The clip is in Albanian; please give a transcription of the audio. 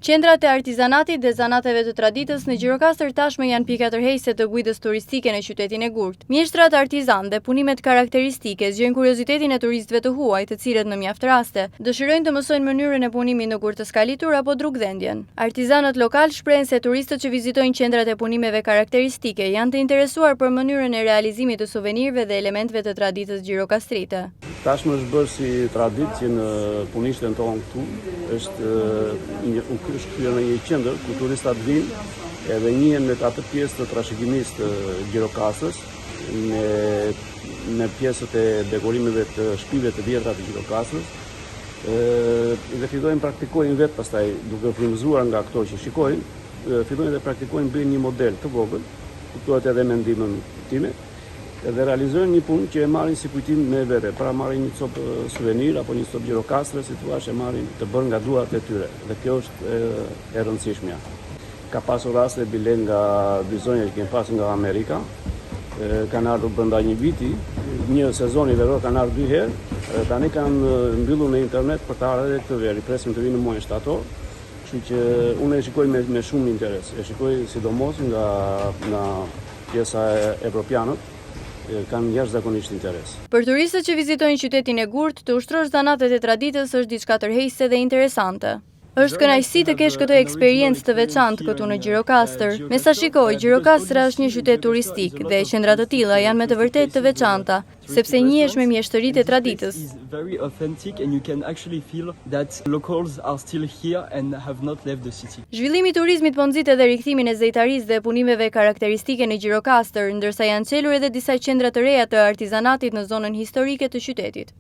Qendrat e artizanatit dhe zanateve të traditës në Gjirokastër tashmë janë pika tërheqëse të guidës turistike në qytetin e Gurt. Mjeshtrat artizan dhe punimet karakteristike zgjojnë kuriozitetin e turistëve të huaj, të cilët në mjaft raste dëshirojnë të mësojnë mënyrën e punimit në gurtë të skalitur apo drugdhendjen. Artizanët lokal shprehen se turistët që vizitojnë qendrat e punimeve karakteristike janë të interesuar për mënyrën e realizimit të suvenirëve dhe elementeve të traditës gjirokastrite. Tashmë është bërë si traditë që në punishten tonë këtu, është kryer në një qendër ku turistat vinë edhe njihen me atë pjesë të trashëgimisë të Gjirokastrës, me pjesët e dekorimeve të shtëpive të vjetra të Gjirokastrës, dhe fillojnë praktikojnë vetë pastaj duke frymëzuar nga ato që shikojnë, fillojnë dhe praktikojnë bëjnë një model të vogël, kuptohet edhe me ndihmën time, dhe realizojnë një punë që e marrin si kujtim me vete, pra marrin një copë suvenir apo një copë Gjirokastre, si thua, e marrin të bërë nga duart e tyre, dhe kjo është e rëndësishmja. Ka pasur raste bile nga bizonja që kemi pasur nga Amerika, kanë ardhur brenda një viti, një sezoni veror kanë ardhur 2 herë, tani kanë mbyllur në internet për të ardhur edhe këtë verë, presim të vinë në muajin shtator, kështu që unë e shikoj me shumë interes, e shikoj sidomos nga pjesa evropianët, kanë jashtëzakonisht interes. Për turistët që vizitojnë qytetin e Gurt, të ushtrosh zanatet e traditës është diçka tërheqëse dhe interesante. Është kënaqësi të kesh këtë eksperiencë të veçantë këtu në Gjirokastër. Me sa shikoj, Gjirokastra është një qytet turistik dhe qendra të tilla janë me të vërtetë të veçanta, sepse njihesh me mjeshtëritë e traditës. Zhvillimi i turizmit po nxit edhe rikthimin e zejtarisë dhe punimeve karakteristike në Gjirokastër, ndërsa janë çelur edhe disa qendra të reja të artizanatit në zonën historike të qytetit.